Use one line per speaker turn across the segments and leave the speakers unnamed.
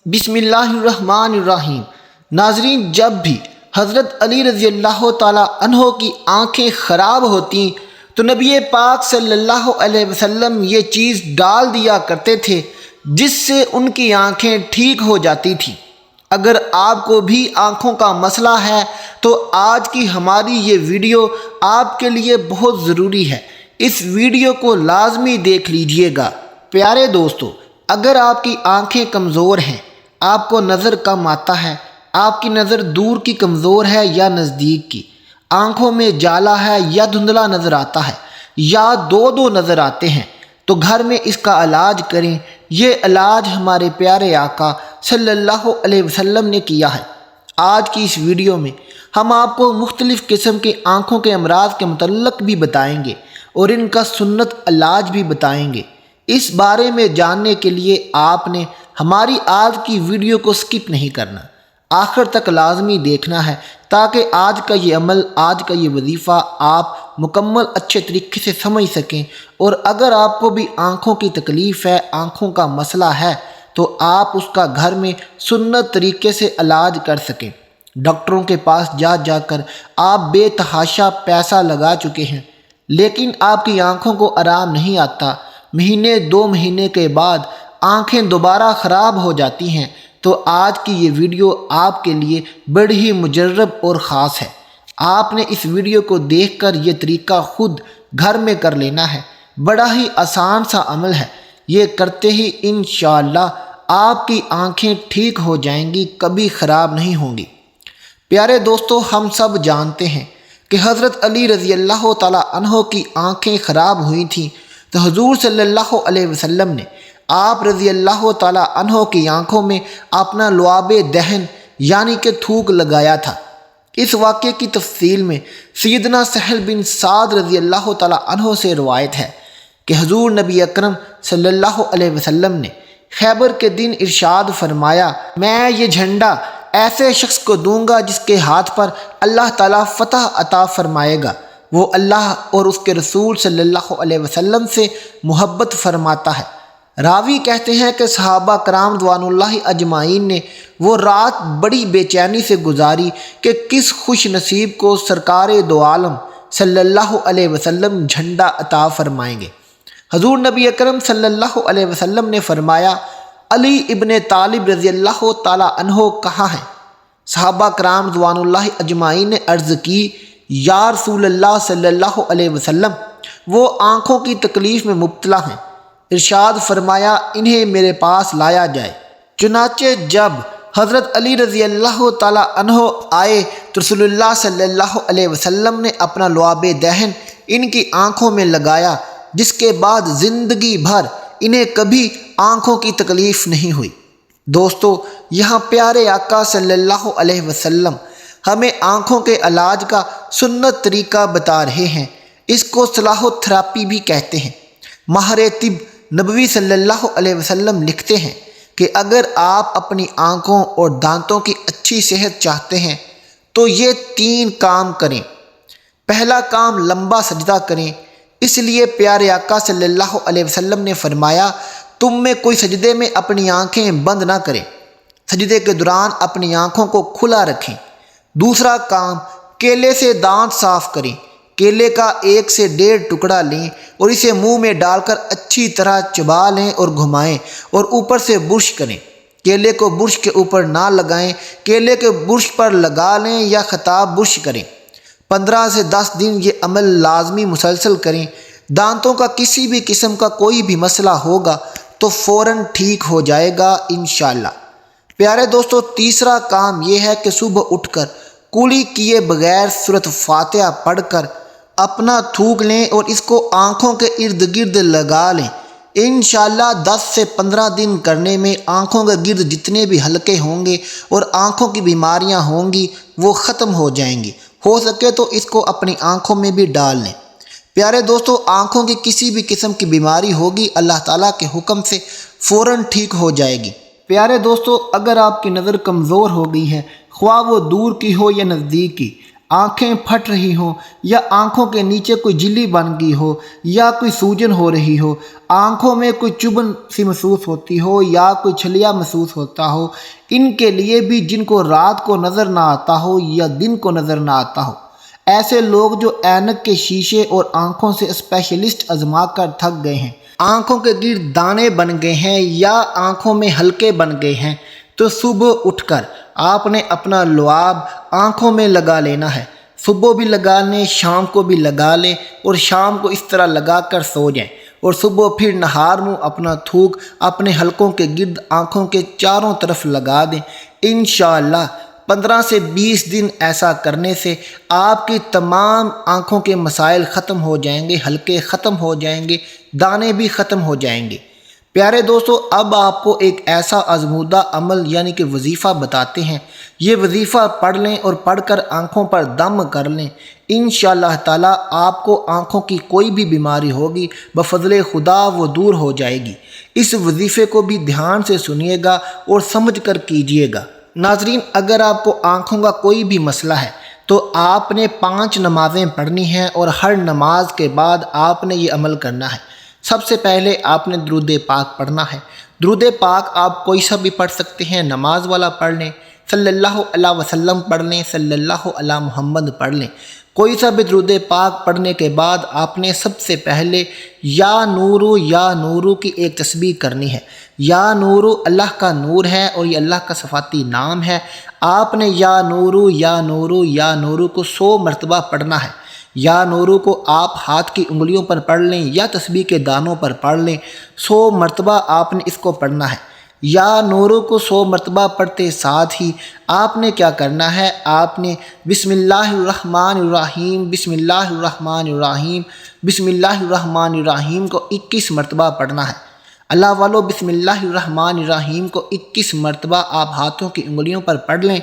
بسم اللہ الرحمن الرحیم۔ ناظرین، جب بھی حضرت علی رضی اللہ تعالی عنہ کی آنکھیں خراب ہوتیں تو نبی پاک صلی اللہ علیہ وسلم یہ چیز ڈال دیا کرتے تھے جس سے ان کی آنکھیں ٹھیک ہو جاتی تھیں۔ اگر آپ کو بھی آنکھوں کا مسئلہ ہے تو آج کی ہماری یہ ویڈیو آپ کے لیے بہت ضروری ہے۔ اس ویڈیو کو لازمی دیکھ لیجئے گا۔ پیارے دوستو، اگر آپ کی آنکھیں کمزور ہیں، آپ کو نظر کم آتا ہے، آپ کی نظر دور کی کمزور ہے یا نزدیک کی، آنکھوں میں جالا ہے یا دھندلا نظر آتا ہے یا دو نظر آتے ہیں، تو گھر میں اس کا علاج کریں۔ یہ علاج ہمارے پیارے آقا صلی اللہ علیہ وسلم نے کیا ہے۔ آج کی اس ویڈیو میں ہم آپ کو مختلف قسم کے آنکھوں کے امراض کے متعلق بھی بتائیں گے اور ان کا سنت علاج بھی بتائیں گے۔ اس بارے میں جاننے کے لیے آپ نے ہماری آج کی ویڈیو کو سکپ نہیں کرنا، آخر تک لازمی دیکھنا ہے تاکہ آج کا یہ عمل، آج کا یہ وظیفہ آپ مکمل اچھے طریقے سے سمجھ سکیں۔ اور اگر آپ کو بھی آنکھوں کی تکلیف ہے، آنکھوں کا مسئلہ ہے، تو آپ اس کا گھر میں سنت طریقے سے علاج کر سکیں۔ ڈاکٹروں کے پاس جا کر آپ بے تحاشا پیسہ لگا چکے ہیں، لیکن آپ کی آنکھوں کو آرام نہیں آتا۔ مہینے 2 مہینے کے بعد آنکھیں دوبارہ خراب ہو جاتی ہیں۔ تو آج کی یہ ویڈیو آپ کے لیے بڑی ہی مجرب اور خاص ہے۔ آپ نے اس ویڈیو کو دیکھ کر یہ طریقہ خود گھر میں کر لینا ہے۔ بڑا ہی آسان سا عمل ہے، یہ کرتے ہی انشاءاللہ آپ کی آنکھیں ٹھیک ہو جائیں گی، کبھی خراب نہیں ہوں گی۔ پیارے دوستو، ہم سب جانتے ہیں کہ حضرت علی رضی اللہ تعالی عنہ کی آنکھیں خراب ہوئی تھیں تو حضور صلی اللہ علیہ وسلم نے آپ رضی اللہ تعالی عنہ کی آنکھوں میں اپنا لعاب دہن یعنی کہ تھوک لگایا تھا۔ اس واقعے کی تفصیل میں سیدنا سہل بن سعد رضی اللہ تعالی عنہ سے روایت ہے کہ حضور نبی اکرم صلی اللہ علیہ وسلم نے خیبر کے دن ارشاد فرمایا، میں یہ جھنڈا ایسے شخص کو دوں گا جس کے ہاتھ پر اللہ تعالیٰ فتح عطا فرمائے گا، وہ اللہ اور اس کے رسول صلی اللہ علیہ وسلم سے محبت فرماتا ہے۔ راوی کہتے ہیں کہ صحابہ کرام رضوان اللہ اجمعین نے وہ رات بڑی بے چینی سے گزاری کہ کس خوش نصیب کو سرکار دو عالم صلی اللہ علیہ وسلم جھنڈا عطا فرمائیں گے۔ حضور نبی اکرم صلی اللہ علیہ وسلم نے فرمایا، علی ابن طالب رضی اللہ تعالی عنہ کہاں ہیں؟ صحابہ کرام رضوان اللہ اجمعین نے عرض کی، یا رسول اللہ صلی اللہ علیہ وسلم، وہ آنکھوں کی تکلیف میں مبتلا ہیں۔ ارشاد فرمایا، انہیں میرے پاس لایا جائے۔ چنانچہ جب حضرت علی رضی اللہ تعالی عنہ آئے تو رسول اللہ صلی اللہ علیہ وسلم نے اپنا لعاب دہن ان کی آنکھوں میں لگایا، جس کے بعد زندگی بھر انہیں کبھی آنکھوں کی تکلیف نہیں ہوئی۔ دوستو، یہاں پیارے آقا صلی اللہ علیہ وسلم ہمیں آنکھوں کے علاج کا سنت طریقہ بتا رہے ہیں۔ اس کو صلاح تھراپی بھی کہتے ہیں۔ ماہر طب نبوی صلی اللہ علیہ وسلم لکھتے ہیں کہ اگر آپ اپنی آنکھوں اور دانتوں کی اچھی صحت چاہتے ہیں تو یہ 3 کام کریں۔ پہلا کام، لمبا سجدہ کریں۔ اس لیے پیارے آقا صلی اللہ علیہ وسلم نے فرمایا، تم میں کوئی سجدے میں اپنی آنکھیں بند نہ کرے، سجدے کے دوران اپنی آنکھوں کو کھلا رکھیں۔ دوسرا کام، کیلے سے دانت صاف کریں۔ کیلے کا 1 سے 1.5 ٹکڑا لیں اور اسے منہ میں ڈال کر اچھی طرح چبا لیں اور گھمائیں اور اوپر سے برش کریں۔ کیلے کو برش کے اوپر نہ لگائیں، کیلے کے برش پر لگا لیں یا خطاب برش کریں۔ 15 سے 10 دن یہ عمل لازمی مسلسل کریں۔ دانتوں کا کسی بھی قسم کا کوئی بھی مسئلہ ہوگا تو فوراً ٹھیک ہو جائے گا انشاءاللہ۔ پیارے دوستو، تیسرا کام یہ ہے کہ صبح اٹھ کر کولی کیے بغیر سورۃ فاتحہ پڑھ کر اپنا تھوک لیں اور اس کو آنکھوں کے ارد گرد لگا لیں۔ انشاءاللہ 10 سے 15 دن کرنے میں آنکھوں کے گرد جتنے بھی حلقے ہوں گے اور آنکھوں کی بیماریاں ہوں گی وہ ختم ہو جائیں گی۔ ہو سکے تو اس کو اپنی آنکھوں میں بھی ڈال لیں۔ پیارے دوستو، آنکھوں کی کسی بھی قسم کی بیماری ہوگی اللہ تعالیٰ کے حکم سے فوراً ٹھیک ہو جائے گی۔ پیارے دوستو، اگر آپ کی نظر کمزور ہو گئی ہے، خواہ وہ دور کی ہو یا نزدیک کی، آنکھیں پھٹ رہی ہوں یا آنکھوں کے نیچے کوئی جلی بن گئی ہو یا کوئی سوجن ہو رہی ہو، آنکھوں میں کوئی چبھن سی محسوس ہوتی ہو یا کوئی چھلیا محسوس ہوتا ہو، ان کے لیے بھی جن کو رات کو نظر نہ آتا ہو یا دن کو نظر نہ آتا ہو، ایسے لوگ جو اینک کے شیشے اور آنکھوں سے اسپیشلسٹ آزما کر تھک گئے ہیں، آنکھوں کے گرد دانے بن گئے ہیں یا آنکھوں میں حلقے بن گئے ہیں، تو صبح اٹھ کر آپ نے اپنا لعاب آنکھوں میں لگا لینا ہے۔ صبح بھی لگا لیں، شام کو بھی لگا لیں، اور شام کو اس طرح لگا کر سو جائیں، اور صبح پھر نہار منہ اپنا تھوک اپنے حلقوں کے گرد آنکھوں کے چاروں طرف لگا دیں۔ انشاءاللہ 15 سے 20 دن ایسا کرنے سے آپ کی تمام آنکھوں کے مسائل ختم ہو جائیں گے، حلقے ختم ہو جائیں گے، دانے بھی ختم ہو جائیں گے۔ پیارے دوستو، اب آپ کو ایک ایسا آزمودہ عمل یعنی کہ وظیفہ بتاتے ہیں۔ یہ وظیفہ پڑھ لیں اور پڑھ کر آنکھوں پر دم کر لیں، انشاءاللہ تعالی آپ کو آنکھوں کی کوئی بھی بیماری ہوگی بفضل خدا وہ دور ہو جائے گی۔ اس وظیفے کو بھی دھیان سے سنیے گا اور سمجھ کر کیجیے گا۔ ناظرین، اگر آپ کو آنکھوں کا کوئی بھی مسئلہ ہے تو آپ نے 5 نمازیں پڑھنی ہیں، اور ہر نماز کے بعد آپ نے یہ عمل کرنا ہے۔ سب سے پہلے آپ نے درود پاک پڑھنا ہے۔ درود پاک آپ کوئی سا بھی پڑھ سکتے ہیں، نماز والا پڑھ لیں، صلی اللہ علیہ وسلم پڑھ لیں، صلی اللہ علی محمد پڑھ لیں۔ کوئی سا بھی درود پاک پڑھنے کے بعد آپ نے سب سے پہلے یا نورو کی ایک تسبیح کرنی ہے۔ یا نورو اللہ کا نور ہے اور یہ اللہ کا صفاتی نام ہے۔ آپ نے یا نورو کو 100 مرتبہ پڑھنا ہے۔ یا نورو کو آپ ہاتھ کی انگلیوں پر پڑھ لیں یا تسبیح کے دانوں پر پڑھ لیں، 100 مرتبہ آپ نے اس کو پڑھنا ہے۔ یا نورو کو 100 مرتبہ پڑھتے ساتھ ہی آپ نے کیا کرنا ہے، آپ نے بسم اللہ الرحمن الرحیم، بسم اللہ الرحمن الرحیم، بسم اللہ الرحمن الرحیم کو 21 مرتبہ پڑھنا ہے۔ اللہ والو، بسم اللہ الرحمن الرحیم کو 21 مرتبہ آپ ہاتھوں کی انگلیوں پر پڑھ لیں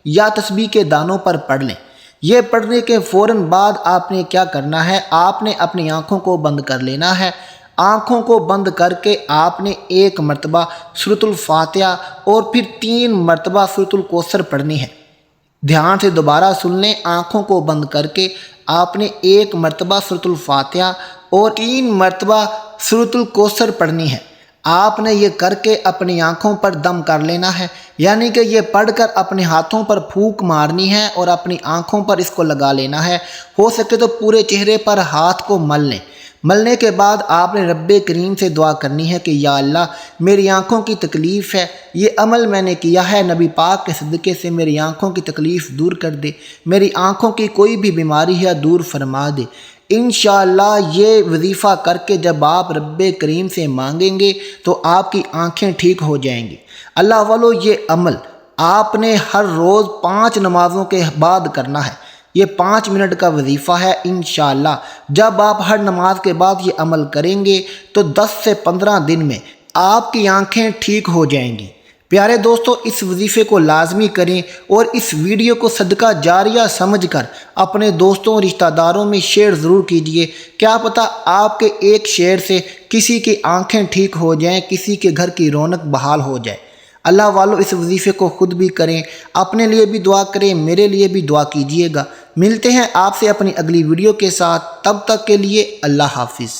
یا تسبیح کے دانوں پر پڑھ لیں۔ یہ پڑھنے کے فوراً بعد آپ نے کیا کرنا ہے، آپ نے اپنی آنکھوں کو بند کر لینا ہے۔ آنکھوں کو بند کر کے آپ نے 1 مرتبہ سورۃ الفاتحہ اور پھر 3 مرتبہ سورۃ الکوثر پڑھنی ہے۔ دھیان سے دوبارہ سن لیں، آنکھوں کو بند کر کے آپ نے 1 مرتبہ سورۃ الفاتحہ اور 3 مرتبہ سورۃ الکوثر پڑھنی ہے۔ آپ نے یہ کر کے اپنی آنکھوں پر دم کر لینا ہے، یعنی کہ یہ پڑھ کر اپنے ہاتھوں پر پھونک مارنی ہے اور اپنی آنکھوں پر اس کو لگا لینا ہے۔ ہو سکے تو پورے چہرے پر ہاتھ کو مل لیں۔ ملنے کے بعد آپ نے رب کریم سے دعا کرنی ہے کہ یا اللہ، میری آنکھوں کی تکلیف ہے، یہ عمل میں نے کیا ہے، نبی پاک کے صدقے سے میری آنکھوں کی تکلیف دور کر دے، میری آنکھوں کی کوئی بھی بیماری ہے دور فرما دے۔ انشاءاللہ یہ وظیفہ کر کے جب آپ رب کریم سے مانگیں گے تو آپ کی آنکھیں ٹھیک ہو جائیں گی۔ اللہ والو، یہ عمل آپ نے ہر روز 5 نمازوں کے بعد کرنا ہے۔ یہ 5 منٹ کا وظیفہ ہے۔ انشاءاللہ جب آپ ہر نماز کے بعد یہ عمل کریں گے تو 10 سے 15 دن میں آپ کی آنکھیں ٹھیک ہو جائیں گی۔ پیارے دوستو، اس وظیفے کو لازمی کریں اور اس ویڈیو کو صدقہ جاریہ سمجھ کر اپنے دوستوں اور رشتہ داروں میں شیئر ضرور کیجئے۔ کیا پتہ آپ کے ایک شیئر سے کسی کی آنکھیں ٹھیک ہو جائیں، کسی کے گھر کی رونق بحال ہو جائے۔ اللہ والو، اس وظیفے کو خود بھی کریں، اپنے لیے بھی دعا کریں، میرے لیے بھی دعا کیجئے گا۔ ملتے ہیں آپ سے اپنی اگلی ویڈیو کے ساتھ، تب تک کے لیے اللہ حافظ۔